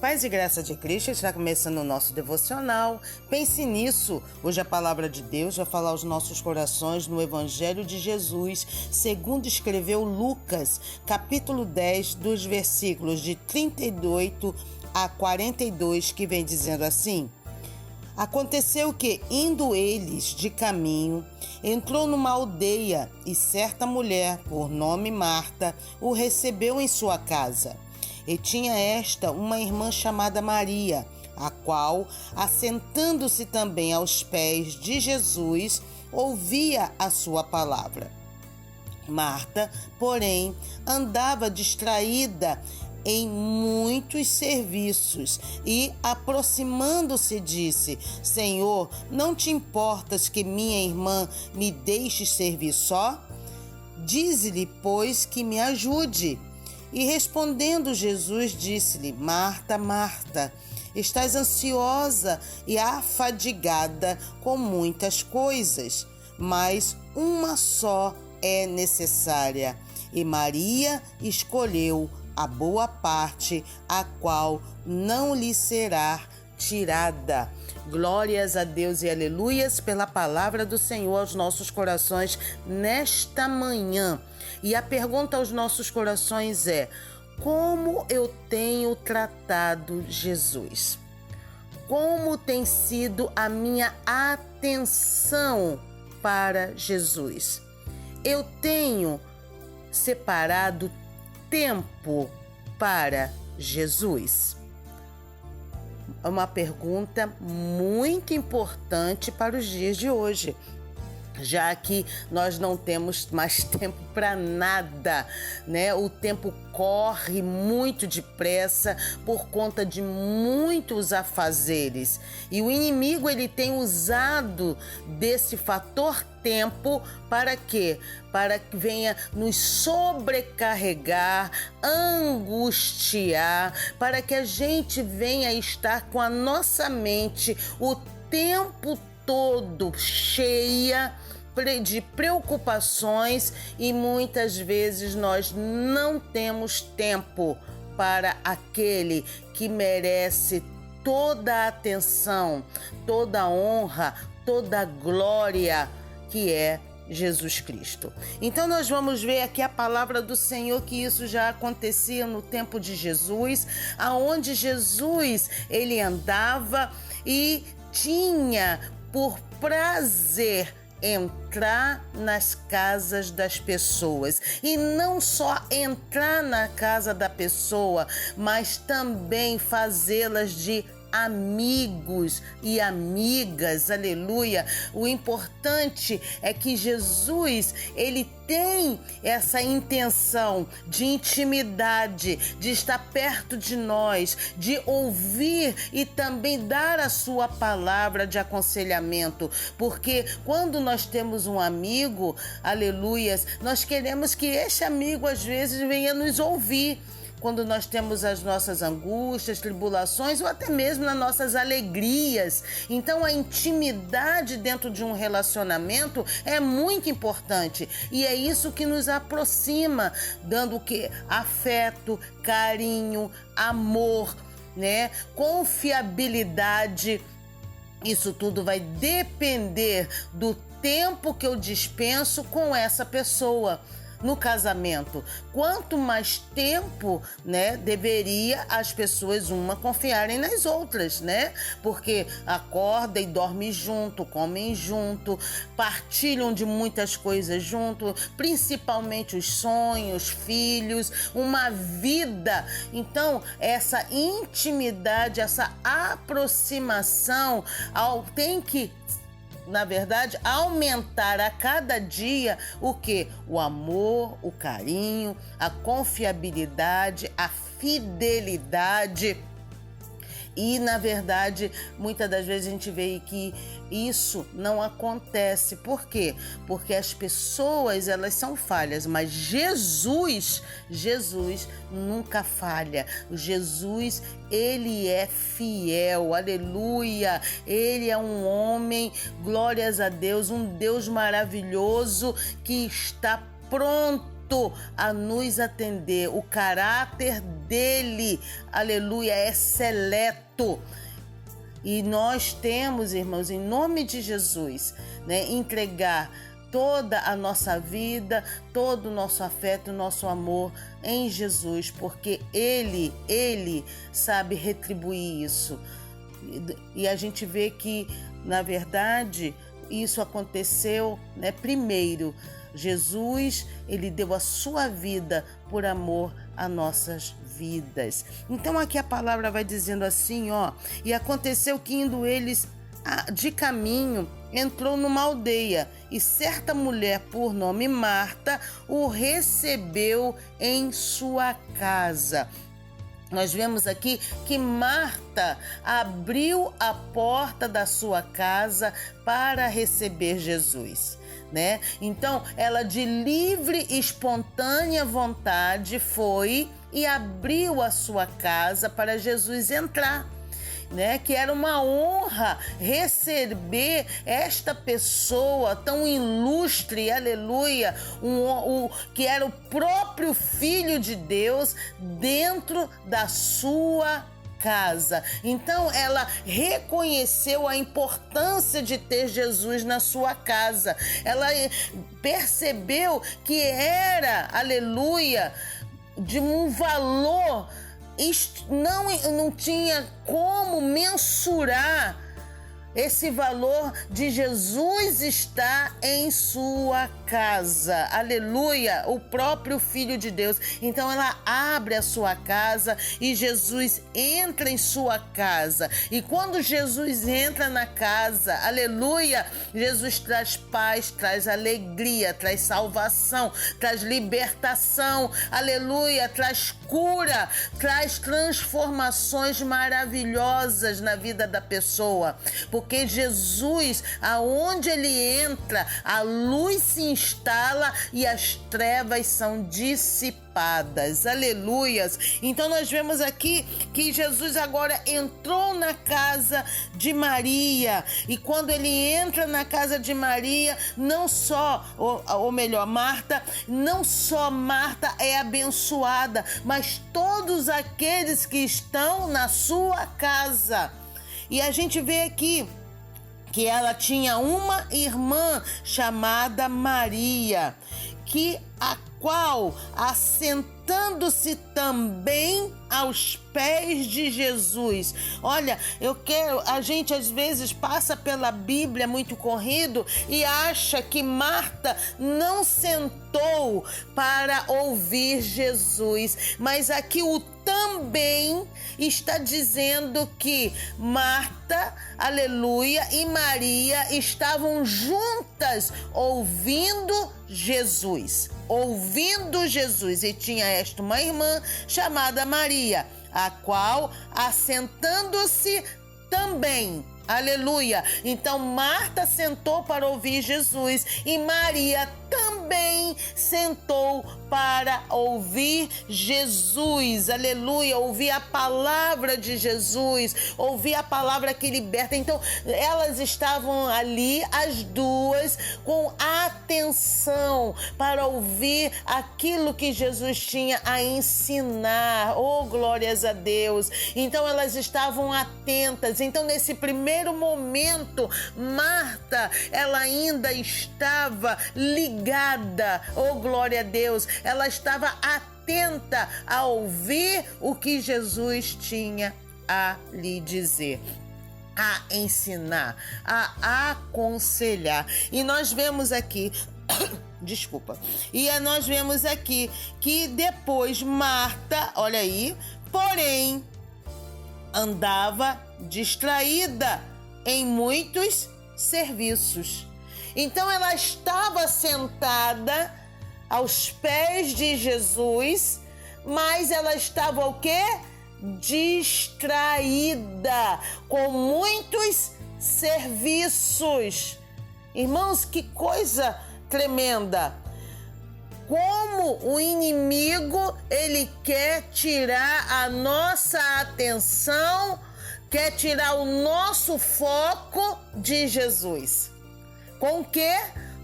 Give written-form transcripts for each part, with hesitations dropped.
Paz e graça de Cristo, está começando o nosso devocional. Pense nisso. Hoje a palavra de Deus vai falar aos nossos corações no Evangelho de Jesus, segundo escreveu Lucas, capítulo 10, dos versículos de 38 a 42, que vem dizendo assim: Aconteceu que, indo eles de caminho, entrou numa aldeia e certa mulher, por nome Marta, o recebeu em sua casa. E tinha esta uma irmã chamada Maria, a qual, assentando-se também aos pés de Jesus, ouvia a sua palavra. Marta, porém, andava distraída em muitos serviços e, aproximando-se, disse: Senhor, não te importas que minha irmã me deixe servir só? Dize-lhe, pois, que me ajude. E respondendo Jesus, disse-lhe: Marta, Marta, estás ansiosa e afadigada com muitas coisas, mas uma só é necessária. E Maria escolheu a boa parte, a qual não lhe será tirada. Glórias a Deus e aleluias pela palavra do Senhor aos nossos corações nesta manhã. E a pergunta aos nossos corações é: como eu tenho tratado Jesus? Como tem sido a minha atenção para Jesus? Eu tenho separado tempo para Jesus? É uma pergunta muito importante para os dias de hoje, já que nós não temos mais tempo para nada, né? O tempo corre muito depressa por conta de muitos afazeres. E o inimigo, ele tem usado desse fator tempo para quê? Para que venha nos sobrecarregar, angustiar, para que a gente venha estar com a nossa mente o tempo todo cheia de preocupações, e muitas vezes nós não temos tempo para aquele que merece toda a atenção, toda a honra, toda a glória, que é Jesus Cristo. Então nós vamos ver aqui a palavra do Senhor, que isso já acontecia no tempo de Jesus, aonde Jesus, ele andava e tinha por prazer entrar nas casas das pessoas. E não só entrar na casa da pessoa, mas também fazê-las de amigos e amigas, aleluia. O importante é que Jesus, ele tem essa intenção de intimidade, de estar perto de nós, de ouvir e também dar a sua palavra de aconselhamento, porque quando nós temos um amigo, aleluias, nós queremos que este amigo às vezes venha nos ouvir quando nós temos as nossas angústias, tribulações ou até mesmo nas nossas alegrias. Então a intimidade dentro de um relacionamento é muito importante, e é isso que nos aproxima, dando o quê? Afeto, carinho, amor, né? Confiabilidade. Isso tudo vai depender do tempo que eu dispenso com essa pessoa. No casamento, quanto mais tempo, né, deveria as pessoas confiarem nas outras, né? Porque acorda e dorme junto, comem junto, partilham de muitas coisas junto, principalmente os sonhos, filhos, uma vida. Então, essa intimidade, essa aproximação tem que, na verdade, aumentar a cada dia o quê? O amor, o carinho, a confiabilidade, a fidelidade. E, na verdade, muitas das vezes a gente vê que isso não acontece. Por quê? Porque as pessoas, elas são falhas, mas Jesus nunca falha. Jesus, ele é fiel, aleluia. Ele é um homem, glórias a Deus, um Deus maravilhoso que está pronto pronto a nos atender. O caráter dele, aleluia, é seleto. E nós temos, irmãos, em nome de Jesus, entregar toda a nossa vida, todo o nosso afeto, o nosso amor em Jesus, porque Ele sabe retribuir isso. E a gente vê que, na verdade, isso aconteceu, primeiro, Jesus, ele deu a sua vida por amor a nossas vidas. Então aqui a palavra vai dizendo assim, e aconteceu que indo eles de caminho, entrou numa aldeia e certa mulher por nome Marta o recebeu em sua casa. Nós vemos aqui que Marta abriu a porta da sua casa para receber Jesus, Então, ela de livre e espontânea vontade foi e abriu a sua casa para Jesus entrar. Que era uma honra receber esta pessoa tão ilustre, aleluia, que era o próprio Filho de Deus dentro da sua casa. Então ela reconheceu a importância de ter Jesus na sua casa. Ela percebeu que era, aleluia, de um valor. Não tinha como mensurar esse valor de Jesus estar em sua casa, aleluia, o próprio Filho de Deus. Então ela abre a sua casa e Jesus entra em sua casa. E quando Jesus entra na casa, aleluia, Jesus traz paz, traz alegria, traz salvação, traz libertação, aleluia, traz cura, traz transformações maravilhosas na vida da pessoa. Porque Jesus, aonde ele entra, a luz se instala e as trevas são dissipadas. Aleluias! Então nós vemos aqui que Jesus agora entrou na casa de Maria. E quando ele entra na casa de Maria, não só, ou melhor, Marta, não só Marta é abençoada, mas todos aqueles que estão na sua casa. E a gente vê aqui que ela tinha uma irmã chamada Maria, a qual, assentando-se também aos pés de Jesus. Olha, a gente às vezes passa pela Bíblia muito corrido e acha que Marta não sentou para ouvir Jesus, mas aqui o também está dizendo que Marta, aleluia, e Maria estavam juntas ouvindo Jesus. E tinha esta uma irmã chamada Maria, a qual, assentando-se também, aleluia. Então Marta sentou para ouvir Jesus e Maria também sentou para ouvir Jesus, aleluia, ouvir a palavra de Jesus, ouvir a palavra que liberta. Então elas estavam ali, as duas, com atenção para ouvir aquilo que Jesus tinha a ensinar. Oh, glórias a Deus! Então elas estavam atentas. Então nesse primeiro momento, Marta, ela ainda estava ligada, oh glória a Deus, ela estava atenta a ouvir o que Jesus tinha a lhe dizer, a ensinar, a aconselhar. E nós vemos aqui, nós vemos aqui que depois Marta, olha aí, porém, andava distraída em muitos serviços. Então ela estava sentada aos pés de Jesus, mas ela estava o quê? Distraída com muitos serviços. Irmãos, que coisa tremenda! Como o inimigo, ele quer tirar a nossa atenção, quer tirar o nosso foco de Jesus. Com o quê?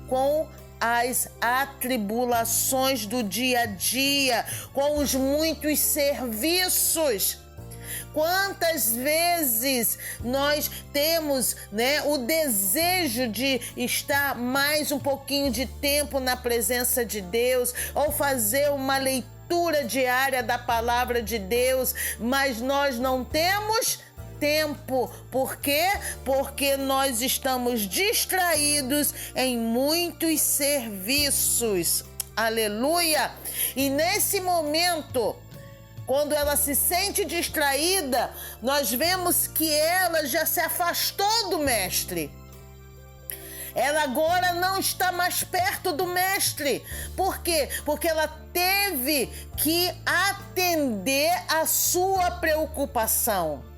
Com as atribulações do dia a dia, com os muitos serviços. Quantas vezes nós temos, o desejo de estar mais um pouquinho de tempo na presença de Deus, ou fazer uma leitura diária da palavra de Deus, mas nós não temos tempo. Por quê? Porque nós estamos distraídos em muitos serviços. Aleluia! E nesse momento, quando ela se sente distraída, nós vemos que ela já se afastou do mestre. Ela agora não está mais perto do mestre. Por quê? Porque ela teve que atender a sua preocupação.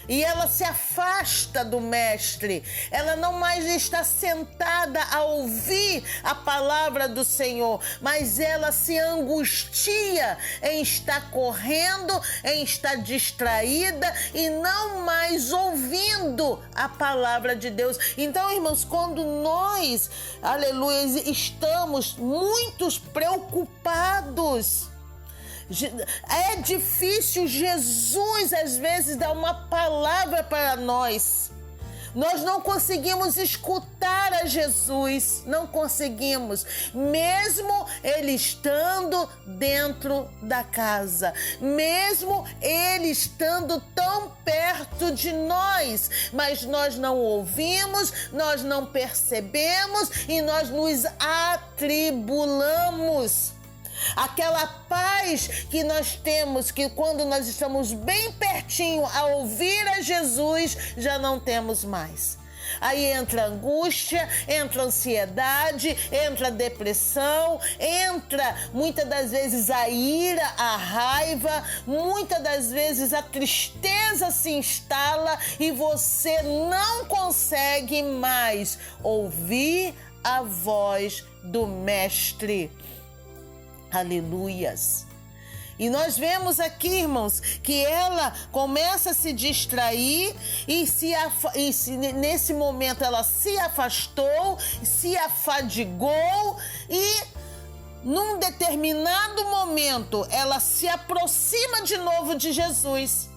E ela se afasta do mestre. Ela não mais está sentada a ouvir a palavra do Senhor, mas ela se angustia em estar correndo, em estar distraída e não mais ouvindo a palavra de Deus. Então, irmãos, quando nós, aleluia, estamos muito preocupados, é difícil Jesus às vezes dar uma palavra para nós. Nós não conseguimos escutar a Jesus, não conseguimos, mesmo Ele estando dentro da casa, mesmo Ele estando tão perto de nós, mas nós não ouvimos, nós não percebemos e nós nos atribulamos. Aquela paz que nós temos, que quando nós estamos bem pertinho a ouvir a Jesus, já não temos mais. Aí entra a angústia, entra a ansiedade, entra a depressão, entra muitas das vezes a ira, a raiva, muitas das vezes a tristeza se instala e você não consegue mais ouvir a voz do Mestre. Aleluias. E nós vemos aqui, irmãos, que ela começa a se distrair e nesse momento ela se afastou, se afadigou e num determinado momento ela se aproxima de novo de Jesus.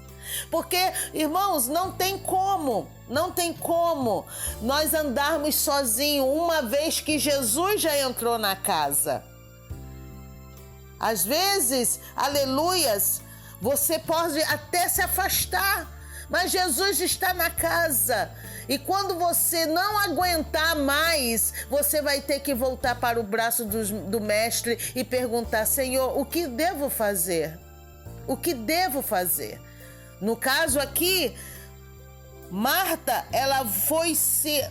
Porque, irmãos, não tem como nós andarmos sozinhos uma vez que Jesus já entrou na casa. Às vezes, aleluias, você pode até se afastar, mas Jesus está na casa. E quando você não aguentar mais, você vai ter que voltar para o braço do mestre e perguntar: Senhor, o que devo fazer? O que devo fazer? No caso aqui, Marta, ela foi se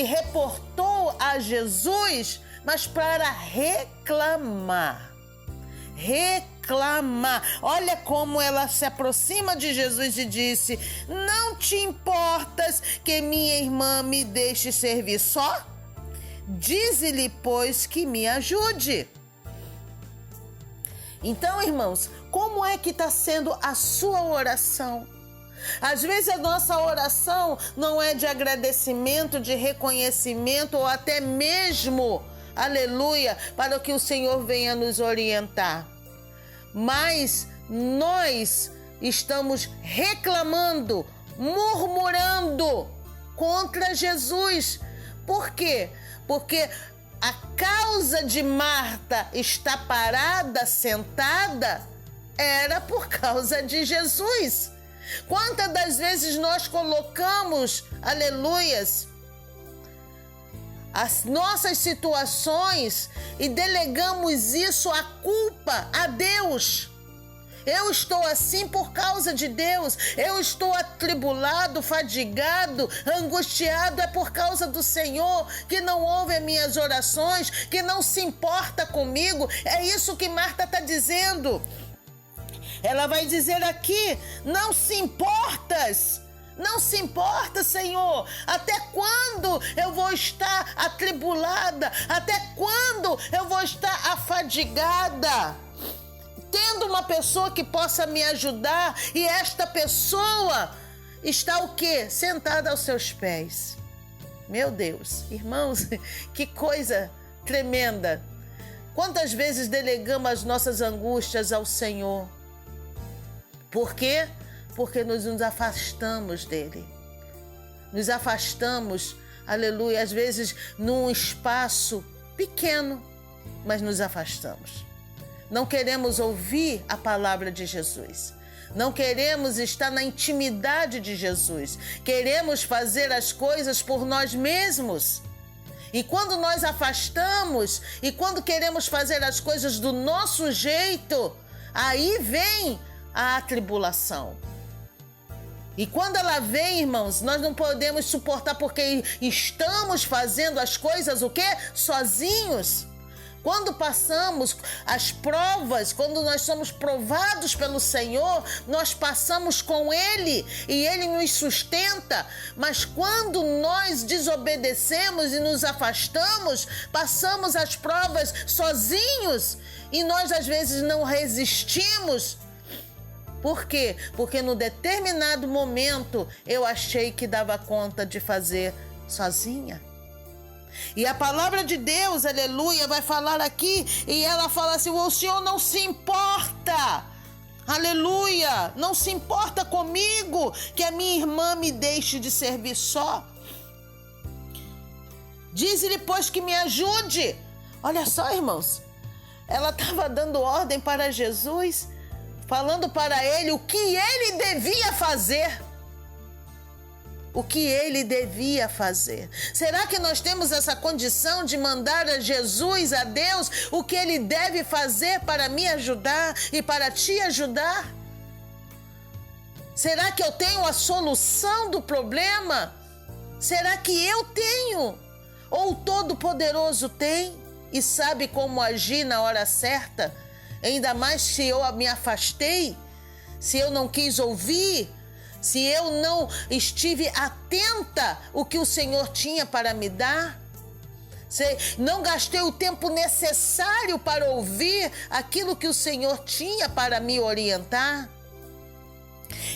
reportou a Jesus, mas para reclamar. Olha como ela se aproxima de Jesus e disse: não te importas que minha irmã me deixe servir só? Dize-lhe, pois, que me ajude. Então, irmãos, como é que está sendo a sua oração? Às vezes a nossa oração não é de agradecimento, de reconhecimento ou até mesmo, aleluia, para que o Senhor venha nos orientar. Mas nós estamos reclamando, murmurando contra Jesus. Por quê? Porque a causa de Marta estar parada, sentada, era por causa de Jesus. Quantas das vezes nós colocamos, aleluias, as nossas situações e delegamos isso, a culpa, a Deus. Eu estou assim por causa de Deus. Eu estou atribulado, fadigado, angustiado. É por causa do Senhor que não ouve as minhas orações, que não se importa comigo. É isso que Marta está dizendo. Ela vai dizer aqui: não se importas. Não se importa, Senhor. Até quando eu vou estar atribulada? Até quando eu vou estar afadigada? Tendo uma pessoa que possa me ajudar e esta pessoa está o quê? Sentada aos seus pés. Meu Deus, irmãos, que coisa tremenda. Quantas vezes delegamos as nossas angústias ao Senhor? Por quê? Porque nós nos afastamos dele. Nos afastamos, aleluia, às vezes num espaço pequeno, mas nos afastamos. Não queremos ouvir a palavra de Jesus. Não queremos estar na intimidade de Jesus. Queremos fazer as coisas por nós mesmos. E quando nós afastamos e quando queremos fazer as coisas do nosso jeito, aí vem a tribulação. E quando ela vem, irmãos, nós não podemos suportar porque estamos fazendo as coisas o quê? Sozinhos. Quando passamos as provas, quando nós somos provados pelo Senhor, nós passamos com Ele e Ele nos sustenta. Mas quando nós desobedecemos e nos afastamos, passamos as provas sozinhos e nós às vezes não resistimos. Por quê? Porque no determinado momento eu achei que dava conta de fazer sozinha. E a palavra de Deus, aleluia, vai falar aqui e ela fala assim: o Senhor não se importa, aleluia, não se importa comigo que a minha irmã me deixe de servir só. Diz-lhe, pois, que me ajude. Olha só, irmãos, ela estava dando ordem para Jesus, falando para ele o que ele devia fazer. O que ele devia fazer. Será que nós temos essa condição de mandar a Jesus, a Deus, o que ele deve fazer para me ajudar e para te ajudar? Será que eu tenho a solução do problema? Será que eu tenho? Ou o Todo-Poderoso tem e sabe como agir na hora certa? Ainda mais se eu me afastei, se eu não quis ouvir, se eu não estive atenta ao que o Senhor tinha para me dar, se não gastei o tempo necessário para ouvir aquilo que o Senhor tinha para me orientar.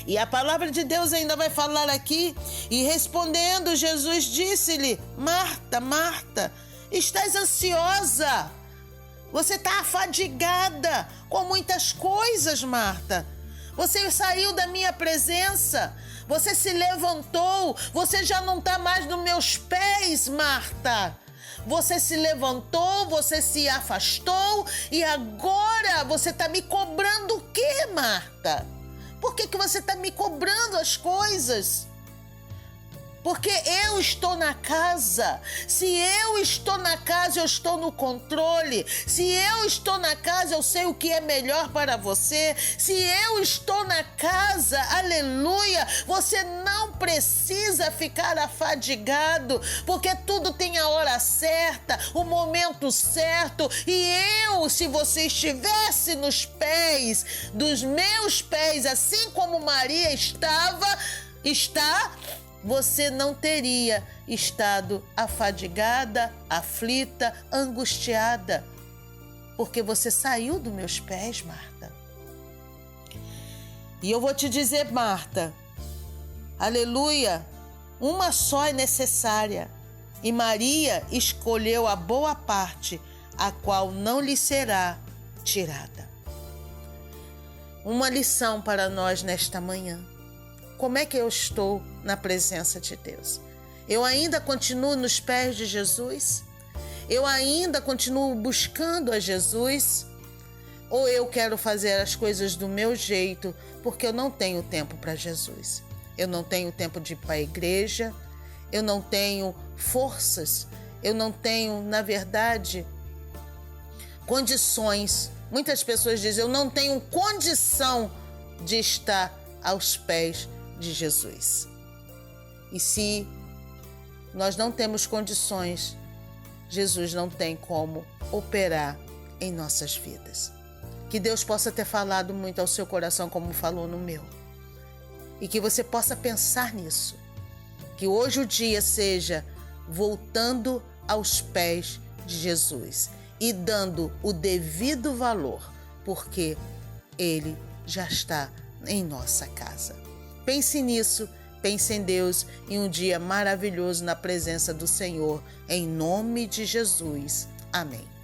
E a palavra de Deus ainda vai falar aqui, e respondendo, Jesus disse-lhe: Marta, Marta, estás ansiosa, você está afadigada com muitas coisas, Marta. Você saiu da minha presença, você se levantou, você já não está mais nos meus pés, Marta. Você se levantou, você se afastou e agora você está me cobrando o quê, Marta? Por que você está me cobrando as coisas? Porque eu estou na casa. Se eu estou na casa, eu estou no controle. Se eu estou na casa, eu sei o que é melhor para você. Se eu estou na casa, aleluia, você não precisa ficar afadigado, porque tudo tem a hora certa, o momento certo. E eu, se você estivesse nos pés, dos meus pés, assim como Maria está, você não teria estado afadigada, aflita, angustiada, porque você saiu dos meus pés, Marta. E eu vou te dizer, Marta, aleluia, uma só é necessária, e Maria escolheu a boa parte, a qual não lhe será tirada. Uma lição para nós nesta manhã. Como é que eu estou na presença de Deus? Eu ainda continuo nos pés de Jesus? Eu ainda continuo buscando a Jesus? Ou eu quero fazer as coisas do meu jeito porque eu não tenho tempo para Jesus? Eu não tenho tempo de ir para a igreja, eu não tenho forças, eu não tenho, na verdade, condições. Muitas pessoas dizem, eu não tenho condição de estar aos pés de Jesus. E se nós não temos condições, Jesus não tem como operar em nossas vidas. Que Deus possa ter falado muito ao seu coração como falou no meu. E que você possa pensar nisso. Que hoje o dia seja voltando aos pés de Jesus e dando o devido valor, porque Ele já está em nossa casa. Pense nisso, pense em Deus e um dia maravilhoso na presença do Senhor, em nome de Jesus. Amém.